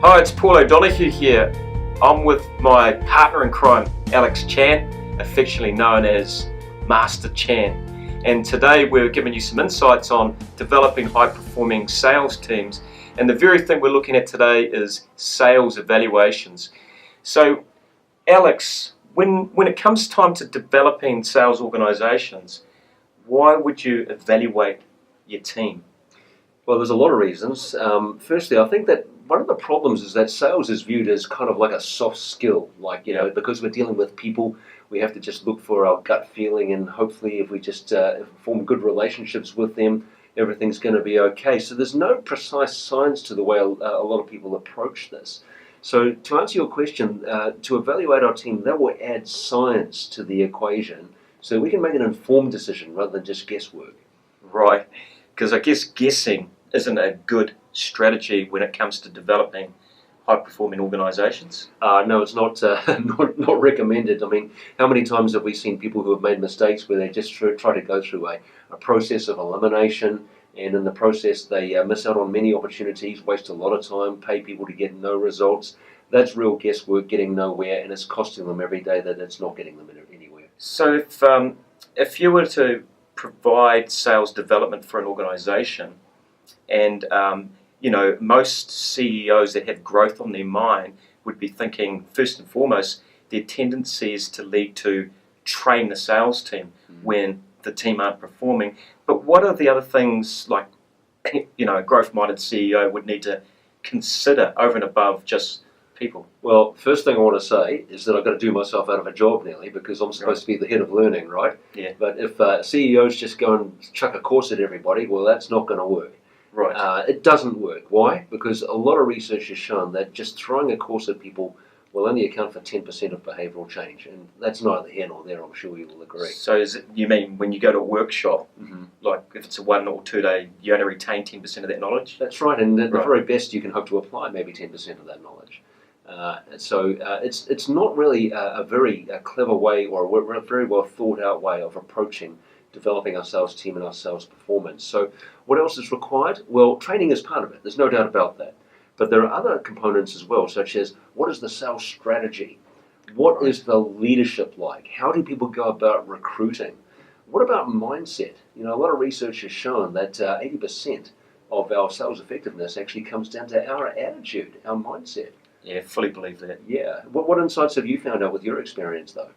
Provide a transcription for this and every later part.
Hi, it's Paul O'Donoghue here. I'm with my partner in crime, Alex Chan, affectionately known as Master Chan. And today we're giving you some insights on developing high-performing sales teams. And the very thing we're looking at today is sales evaluations. So, Alex, when it comes time to developing sales organizations, why would you evaluate your team? Well, there's a lot of reasons. Firstly, I think that one of the problems is that sales is viewed as kind of like a soft skill. Because we're dealing with people, we have to just look for our gut feeling, and hopefully if we just form good relationships with them, everything's going to be okay. So there's no precise science to the way a lot of people approach this. So to answer your question, to evaluate our team, that will add science to the equation so we can make an informed decision rather than just guesswork. Right, because I guess guessing isn't a good strategy when it comes to developing high-performing organizations. No, it's not, not recommended. I mean, how many times have we seen people who have made mistakes where they just try to go through a process of elimination, and in the process they miss out on many opportunities, waste a lot of time, pay people to get no results. That's real guesswork, getting nowhere, and it's costing them every day that it's not getting them anywhere. So if you were to provide sales development for an organization, and most CEOs that have growth on their mind would be thinking, first and foremost, their tendency is to lead to train the sales team when the team aren't performing. But what are the other things like, a growth-minded CEO would need to consider over and above just people? Well, first thing I want to say is that I've got to do myself out of a job nearly because I'm supposed to be the head of learning, right? Yeah. But if CEOs just go and chuck a course at everybody, well, that's not going to work. Right. It doesn't work. Why? Because a lot of research has shown that just throwing a course at people will only account for 10% of behavioural change, and that's neither here nor there, I'm sure you will agree. So you mean when you go to a workshop, like if it's a 1 or 2 day, you only retain 10% of that knowledge? That's right, and at the very best you can hope to apply maybe 10% of that knowledge. It's not really a very clever way or a very well thought out way of approaching developing our sales team and our sales performance. So what else is required? Well, training is part of it. There's no doubt about that. But there are other components as well, such as what is the sales strategy? What is the leadership like? How do people go about recruiting? What about mindset? A lot of research has shown that 80% of our sales effectiveness actually comes down to our attitude, our mindset. Yeah, fully believe that. Yeah. What insights have you found out with your experience, though?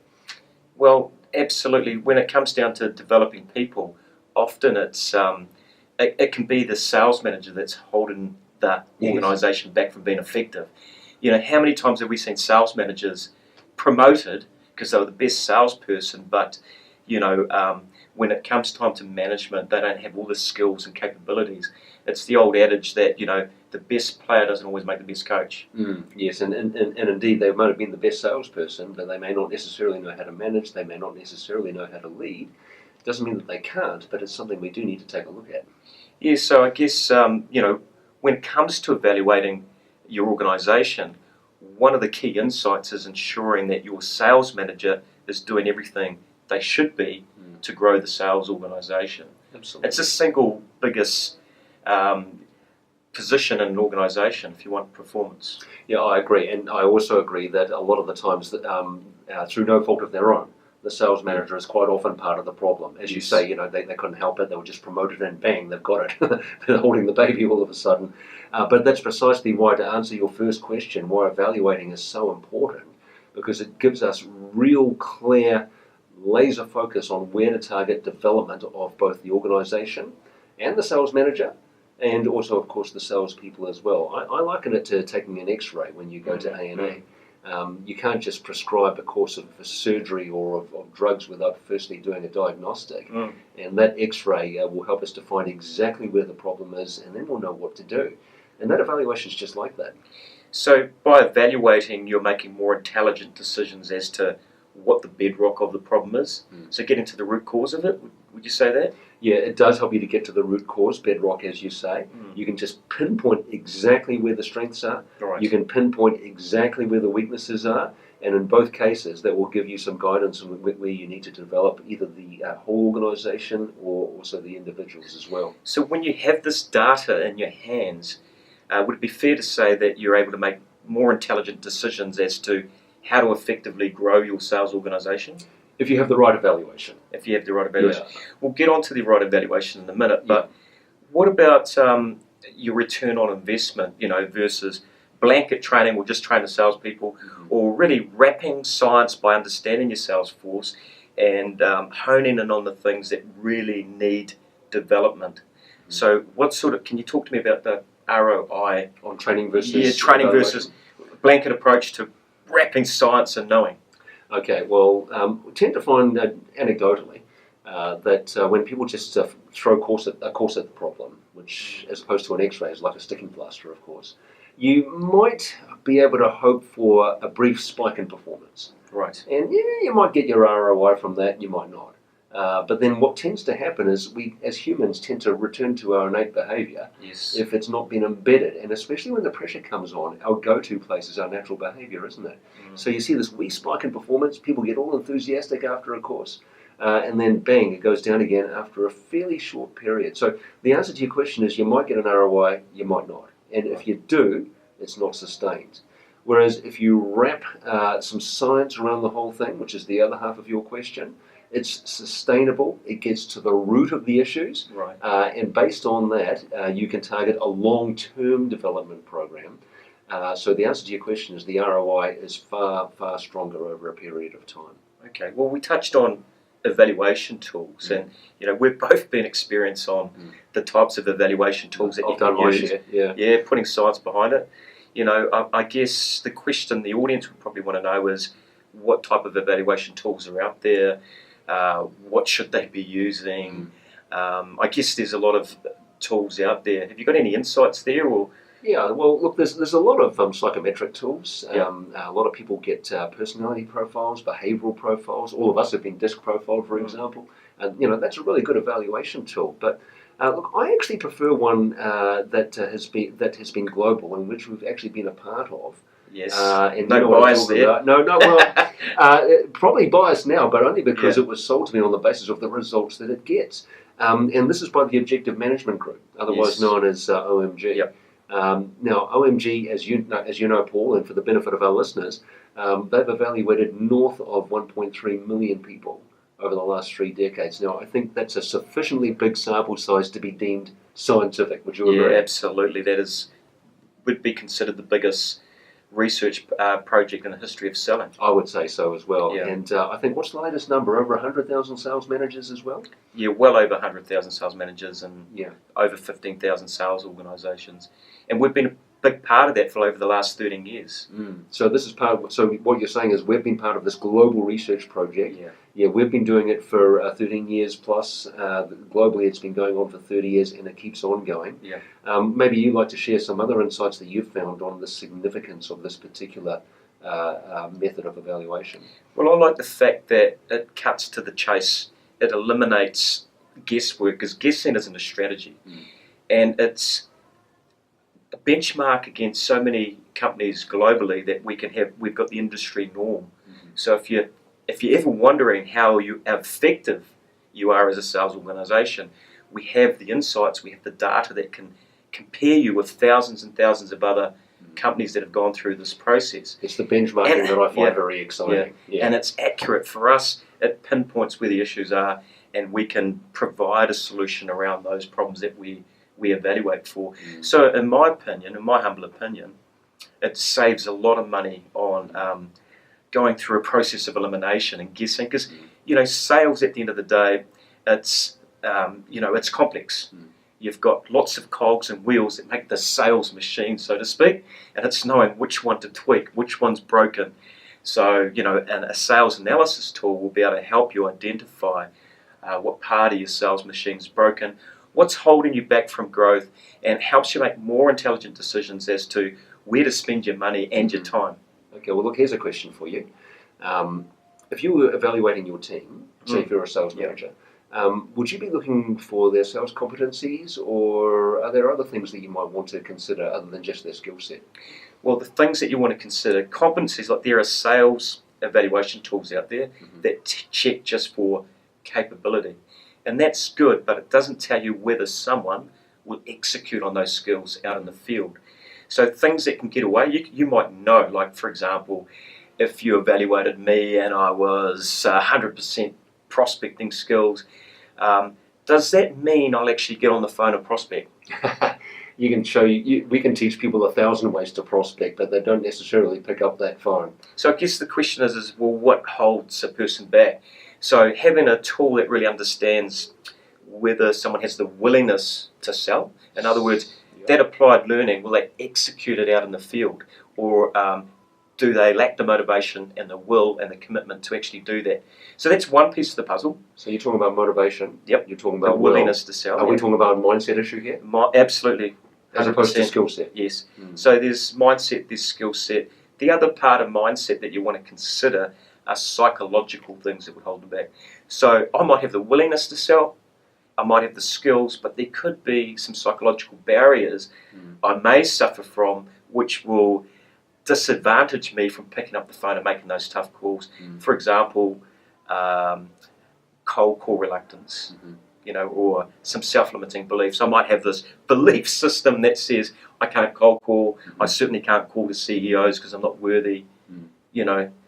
Well, absolutely. When it comes down to developing people, often it can be the sales manager that's holding the organisation back from being effective. How many times have we seen sales managers promoted because they were the best salesperson, but when it comes time to management, they don't have all the skills and capabilities. It's the old adage that the best player doesn't always make the best coach. Yes, and indeed they might have been the best salesperson, but they may not necessarily know how to manage. They may not necessarily know how to lead. It doesn't mean that they can't, but it's something we do need to take a look at. Yeah, so I guess when it comes to evaluating your organisation, one of the key insights is ensuring that your sales manager is doing everything they should be to grow the sales organisation. Absolutely. It's the single biggest position in an organisation if you want performance. Yeah, I agree, and I also agree that a lot of the times that through no fault of their own, the sales manager is quite often part of the problem. As you say, they couldn't help it. They were just promoted and bang, they've got it. They're holding the baby all of a sudden. But that's precisely why, to answer your first question, why evaluating is so important, because it gives us real clear laser focus on where to target development of both the organisation and the sales manager, and also, of course, the salespeople as well. I liken it to taking an X-ray when you go to A&E. You can't just prescribe a course of surgery or of drugs without firstly doing a diagnostic. And that X-ray will help us to find exactly where the problem is, and then we'll know what to do. And that evaluation is just like that. So by evaluating, you're making more intelligent decisions as to what the bedrock of the problem is. So getting to the root cause of it, would you say that? Yeah, it does help you to get to the root cause, bedrock, as you say. You can just pinpoint exactly where the strengths are. Right. You can pinpoint exactly where the weaknesses are. And in both cases, that will give you some guidance on where you need to develop either the whole organisation or also the individuals as well. So when you have this data in your hands, would it be fair to say that you're able to make more intelligent decisions as to how to effectively grow your sales organisation? If you have the right evaluation. If you have the right evaluation. Yeah. We'll get on to the right evaluation in a minute, but what about your return on investment, versus blanket training or just train the salespeople, or really wrapping science by understanding your sales force and honing in on the things that really need development. So can you talk to me about the ROI? On training versus training evaluation. versus blanket approach to wrapping science and knowing. Okay, well, we tend to find anecdotally that when people just throw a course at the problem, which as opposed to an X-ray is like a sticking plaster, of course, you might be able to hope for a brief spike in performance. Right. And you might get your ROI from that, you might not. But then what tends to happen is we, as humans, tend to return to our innate behaviour if it's not been embedded. And especially when the pressure comes on, our go-to place is our natural behaviour, isn't it? So you see this wee spike in performance, people get all enthusiastic after a course, and then bang, it goes down again after a fairly short period. So the answer to your question is you might get an ROI, you might not. And if you do, it's not sustained. Whereas if you wrap some science around the whole thing, which is the other half of your question, it's sustainable, it gets to the root of the issues, Right. And based on that, you can target a long-term development program. So the answer to your question is the ROI is far, far stronger over a period of time. Okay, well, we touched on evaluation tools, and we've both been experienced on the types of evaluation tools that you can use. Yeah, putting science behind it. I guess the question the audience would probably want to know is what type of evaluation tools are out there, what should they be using. I guess there's a lot of tools out there. Have you got any insights there, or? Yeah, well, look, there's a lot of psychometric tools. Yeah. A lot of people get personality profiles, behavioural profiles. All of us have been disc profiled, for example, and that's a really good evaluation tool. But look, I actually prefer one that has been global, and which we've actually been a part of. Yes. And no bias there. About. No. Well, probably biased now, but only because it was sold to me on the basis of the results that it gets. And this is by the Objective Management Group, otherwise known as OMG. Yep. Now, OMG, as you know, Paul, and for the benefit of our listeners, they've evaluated north of 1.3 million people over the last 3 decades. Now, I think that's a sufficiently big sample size to be deemed scientific. Would you agree? Yeah, absolutely. That would be considered the biggest research project in the history of selling. I would say so as well. Yeah. And I think, what's the latest number? Over 100,000 sales managers as well? Yeah, well over 100,000 sales managers and over 15,000 sales organisations. And we've been a big part of that for over the last 13 years. So this is so what you're saying is we've been part of this global research project. Yeah, we've been doing it for 13 years plus. Globally, it's been going on for 30 years, and it keeps on going. Yeah. Maybe you'd like to share some other insights that you've found on the significance of this particular method of evaluation. Well, I like the fact that it cuts to the chase. It eliminates guesswork, because guessing isn't a strategy. And it's a benchmark against so many companies globally that we've got the industry norm. So if you're ever wondering how effective you are as a sales organisation, we have the insights, we have the data that can compare you with thousands and thousands of other companies that have gone through this process. It's the benchmarking that I find very exciting. And it's accurate for us. It pinpoints where the issues are, and we can provide a solution around those problems that we evaluate for. So in my humble opinion, it saves a lot of money on going through a process of elimination and guessing, because sales at the end of the day, it's complex. You've got lots of cogs and wheels that make the sales machine, so to speak, and it's knowing which one to tweak, which one's broken. So and a sales analysis tool will be able to help you identify what part of your sales machine is broken, what's holding you back from growth, and helps you make more intelligent decisions as to where to spend your money and your time. Okay, well, look, here's a question for you. If you were evaluating your team, say if you're a sales manager, would you be looking for their sales competencies, or are there other things that you might want to consider other than just their skill set? Well, the things that you want to consider, competencies, like there are sales evaluation tools out there that check just for capability. And that's good, but it doesn't tell you whether someone will execute on those skills out in the field. So things that can get away, you might know, like for example, if you evaluated me and I was 100% prospecting skills, does that mean I'll actually get on the phone and prospect? We can teach people 1,000 ways to prospect, but they don't necessarily pick up that phone. So I guess the question is well, what holds a person back? So having a tool that really understands whether someone has the willingness to sell, in other words, that applied learning, will they execute it out in the field, or do they lack the motivation and the will and the commitment to actually do that? So that's one piece of the puzzle. So you're talking about motivation. Yep. You're talking about the willingness to sell. Are we talking about a mindset issue here? Absolutely. 100%. As opposed to skill set. Yes. So there's mindset, there's skill set. The other part of mindset that you want to consider are psychological things that would hold them back. So I might have the willingness to sell, I might have the skills, but there could be some psychological barriers I may suffer from, which will disadvantage me from picking up the phone and making those tough calls. For example, cold call reluctance, or some self-limiting beliefs. I might have this belief system that says I can't cold call, I certainly can't call the CEOs because I'm not worthy,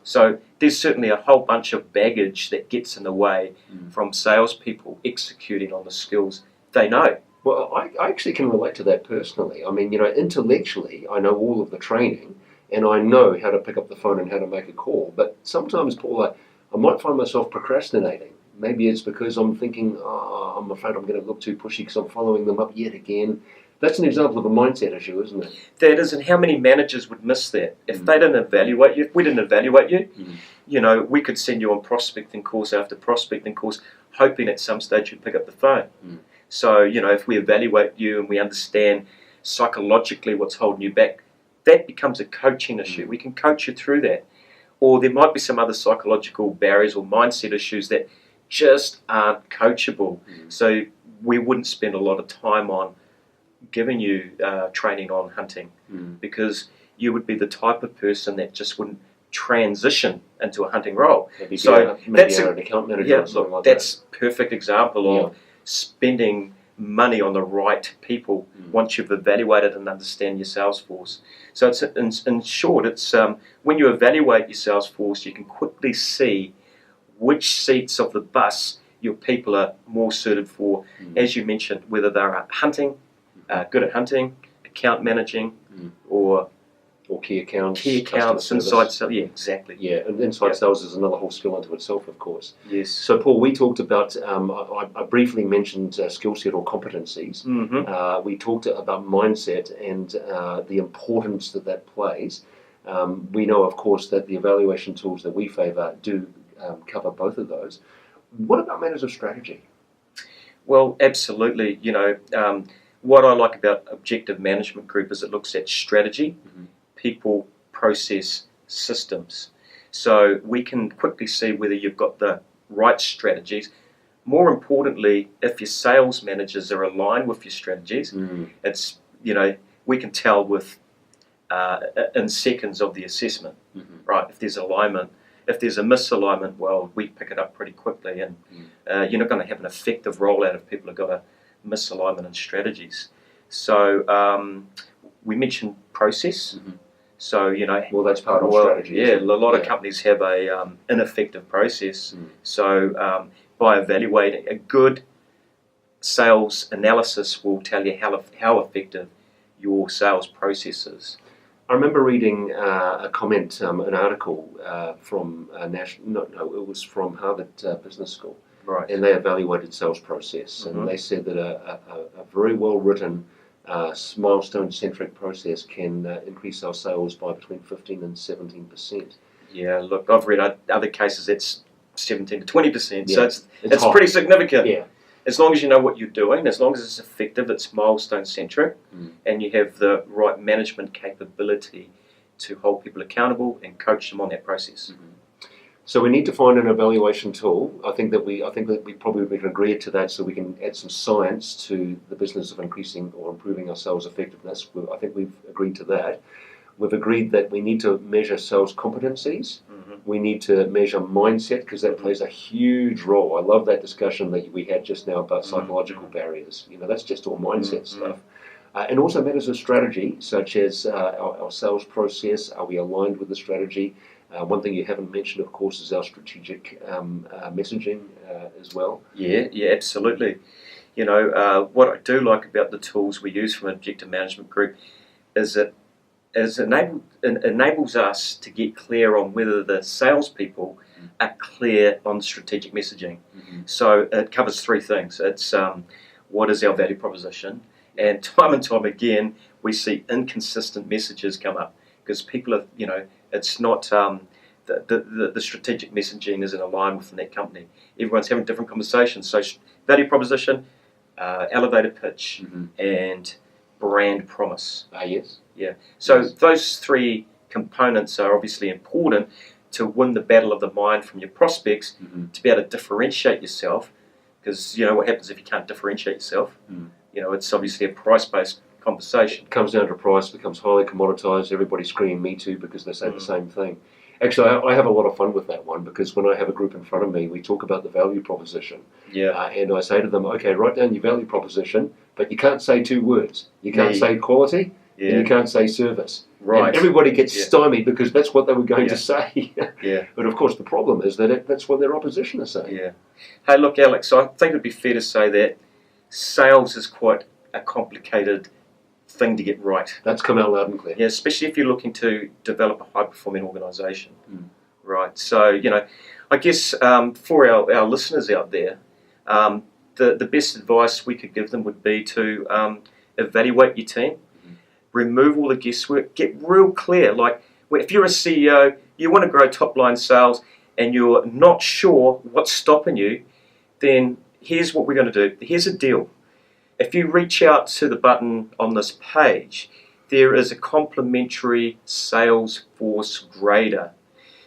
So there's certainly a whole bunch of baggage that gets in the way from salespeople executing on the skills they know. Well, I actually can relate to that personally. I mean, intellectually, I know all of the training, and I know how to pick up the phone and how to make a call. But sometimes, Paul, I might find myself procrastinating. Maybe it's because I'm thinking, I'm afraid I'm going to look too pushy because I'm following them up yet again. That's an example of a mindset issue, isn't it? That is, and how many managers would miss that? If they didn't evaluate you, if we didn't evaluate you, we could send you on prospecting course after prospecting course, hoping at some stage you'd pick up the phone. So, if we evaluate you and we understand psychologically what's holding you back, that becomes a coaching issue. We can coach you through that. Or there might be some other psychological barriers or mindset issues that just aren't coachable. So we wouldn't spend a lot of time on giving you training on hunting because you would be the type of person that just wouldn't transition into a hunting role. Maybe so that's an account manager or something like that's a perfect example of spending money on the right people once you've evaluated and understand your sales force. So it's in short, it's when you evaluate your sales force, you can quickly see which seats of the bus your people are more suited for, as you mentioned, whether they're hunting, good at hunting, account managing, or key accounts, inside sales. Yeah, exactly. Yeah, and inside sales is another whole skill unto itself, of course. Yes. So, Paul, we talked about, I briefly mentioned skill set or competencies. We talked about mindset and the importance that plays. We know, of course, that the evaluation tools that we favour do cover both of those. What about matters of strategy? Well, absolutely. What I like about Objective Management Group is it looks at strategy, people, process, systems. So we can quickly see whether you've got the right strategies. More importantly, if your sales managers are aligned with your strategies, it's, we can tell with in seconds of the assessment, right? If there's alignment. If there's a misalignment, well, we pick it up pretty quickly, and you're not going to have an effective rollout if people have got a misalignment in strategies. So we mentioned process. So well, that's part of strategy. Yeah, a lot of companies have a ineffective process. So by evaluating, a good sales analysis will tell you how effective your sales process is. I remember reading a comment, an article from it was from Harvard Business School, right? And they evaluated sales process, and they said that a very well written, milestone-centric process can increase our sales by between 15 and 17%. Yeah, look, I've read other cases it's 17 to 20%, so it's hot. Pretty significant. Yeah. As long as you know what you're doing, as long as it's effective, it's milestone-centric, and you have the right management capability to hold people accountable and coach them on that process. So we need to find an evaluation tool. I think that we probably can agree to that, so we can add some science to the business of increasing or improving our sales effectiveness. I think we've agreed to that. We've agreed that we need to measure sales competencies. We need to measure mindset because that plays a huge role. I love that discussion that we had just now about psychological barriers. That's just all mindset stuff. And also matters of strategy, such as our sales process. Are we aligned with the strategy? One thing you haven't mentioned, of course, is our strategic messaging as well. Yeah, absolutely. What I do like about the tools we use from an objective management group is that it enables us to get clear on whether the salespeople are clear on strategic messaging. Mm-hmm. So it covers three things. It's what is our value proposition, and time again we see inconsistent messages come up because people are, it's not the strategic messaging isn't aligned within that company. Everyone's having different conversations. So value proposition, elevator pitch, and brand promise. Yes. Yeah. So Yes. those three components are obviously important to win the battle of the mind from your prospects, to be able to differentiate yourself. Because what happens if you can't differentiate yourself? It's obviously a price-based conversation. It comes down to price, becomes highly commoditized. Everybody's screaming me too because they say the same thing. Actually, I have a lot of fun with that one because when I have a group in front of me, we talk about the value proposition. Yeah. And I say to them, okay, write down your value proposition, but you can't say two words. You can't say quality, and you can't say service. Right. And everybody gets stymied because that's what they were going to say. Yeah. But of course, the problem is that that's what their opposition is saying. Yeah. Hey, look, Alex, I think it'd be fair to say that sales is quite a complicated thing to get right. That's come out loud and clear. Yeah, especially if you're looking to develop a high-performing organisation. Right. So, I guess for our listeners out there, the best advice we could give them would be to evaluate your team, remove all the guesswork, get real clear. Like, if you're a CEO, you want to grow top-line sales, and you're not sure what's stopping you, then here's what we're going to do. Here's a deal. If you reach out to the button on this page, there is a complimentary Salesforce grader.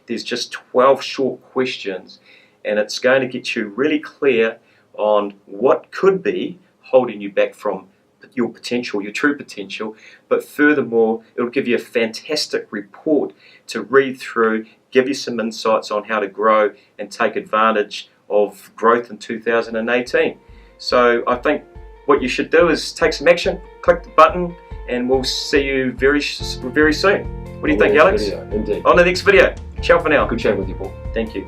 There's just 12 short questions, and it's going to get you really clear on what could be holding you back from your potential, your true potential, but furthermore, it'll give you a fantastic report to read through, give you some insights on how to grow and take advantage of growth in 2018. So I think what you should do is take some action, click the button, and we'll see you very soon. What do you think, Alex? Indeed. On the next video. Ciao for now. Good chatting with you, Paul. Thank you.